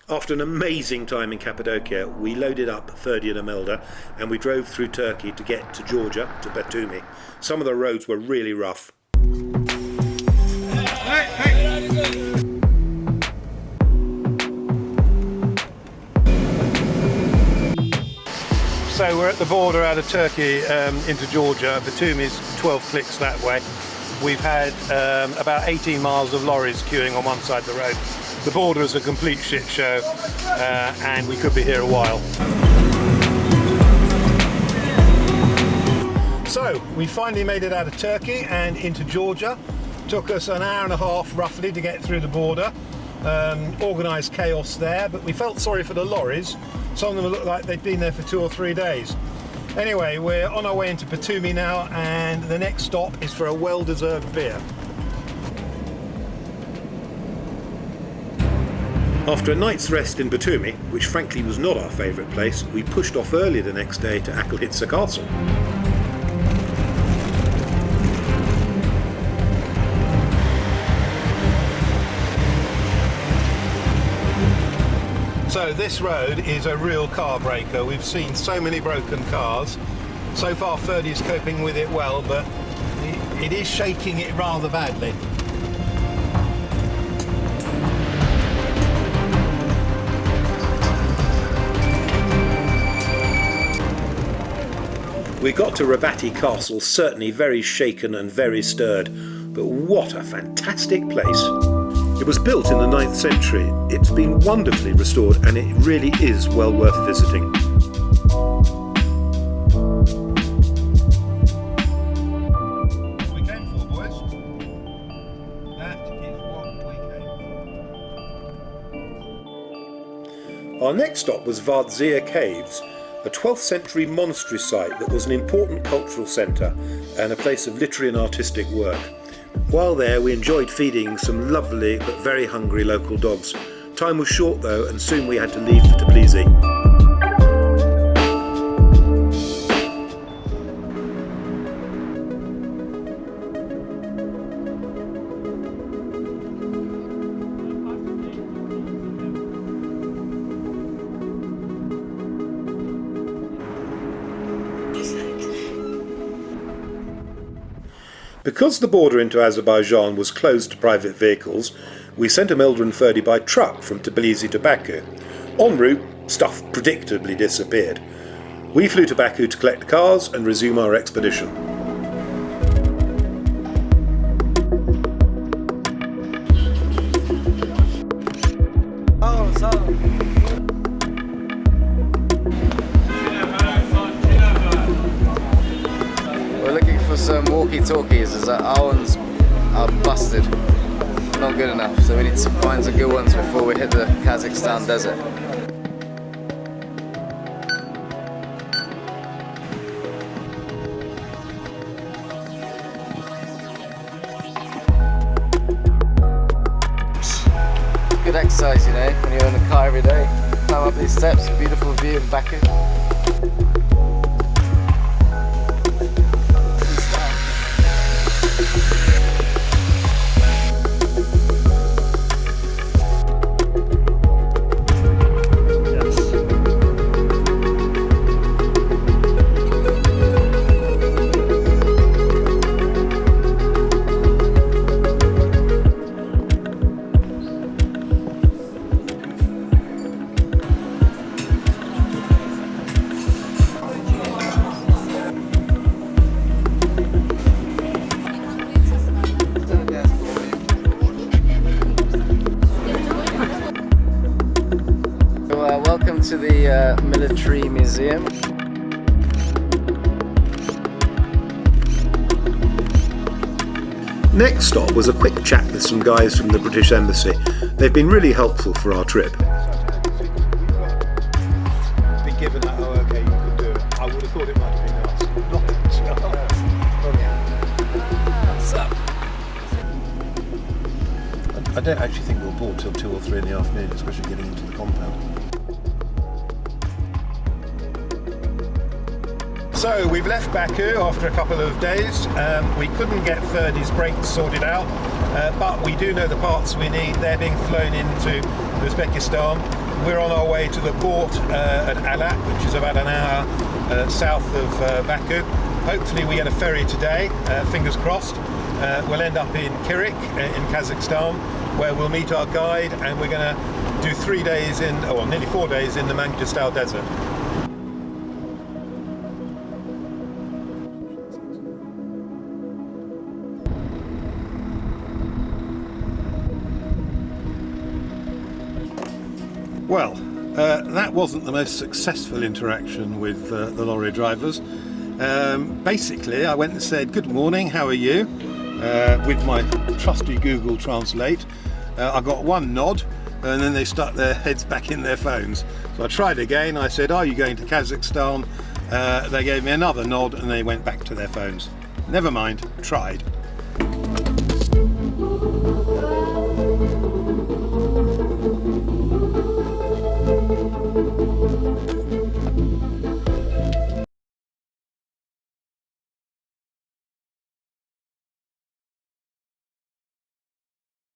After an amazing time in Cappadocia, we loaded up Vardia and we drove through Turkey to get to Georgia, to Batumi. Some of the roads were really rough. So we're at the border out of Turkey into Georgia. Batumi's 12 clicks that way. We've had about 18 miles of lorries queuing on one side of the road. The border is a complete shit show and we could be here a while. So we finally made it out of Turkey and into Georgia. Took us an hour and a half roughly to get through the border. Organised chaos there, but we felt sorry for the lorries. Some of them looked like they'd been there for 2 or 3 days. Anyway, we're on our way into Batumi now, and the next stop is for a well-deserved beer. After a night's rest in Batumi, which frankly was not our favourite place, we pushed off early the next day to Rattai Castle. So this road is a real car breaker. We've seen so many broken cars. So far Vardia's coping with it well, but it is shaking it rather badly. We got to Rattai Castle certainly very shaken and very stirred, but what a fantastic place. It was built in the 9th century. It's been wonderfully restored and it really is well worth visiting. What we came for, boys. That is what we came for. Our next stop was Vardia Caves, a 12th century monastery site that was an important cultural centre and a place of literary and artistic work. While there, we enjoyed feeding some lovely but very hungry local dogs. Time was short though, and soon we had to leave for Tbilisi. Because the border into Azerbaijan was closed to private vehicles, we sent Imelda and Ferdy by truck from Tbilisi to Baku. En route, stuff predictably disappeared. We flew to Baku to collect cars and resume our expedition. Some walkie-talkies, as our ones are busted, not good enough, so we need to find some good ones before we hit the Kazakhstan desert. Good exercise, you know, when you're in the car every day, climb up these steps, beautiful view in Baku. Welcome to the military museum. Next stop was a quick chat with some guys from the British Embassy. They've been really helpful for our trip. Been given that, oh okay, you could do it. I would have thought it might have been us. Not a chance. What's up? I don't actually think we'll board till 2 or 3 in the afternoon, especially getting into the compound. So we've left Baku after a couple of days. We couldn't get Ferdy's brakes sorted out, but we do know the parts we need. They're being flown into Uzbekistan. we're on our way to the port at Alat, which is about an hour south of Baku. Hopefully we get a ferry today, fingers crossed. We'll end up in Kirik in Kazakhstan, where we'll meet our guide, and we're going to do 3 days in, or nearly 4 days in the Mangostal Desert. Well, that wasn't the most successful interaction with the lorry drivers. Basically, I went and said, "Good morning, how are you?" With my trusty Google Translate. I got one nod, and then they stuck their heads back in their phones. So I tried again. I said, "Are you going to Kazakhstan?" They gave me another nod, and they went back to their phones. Never mind, tried.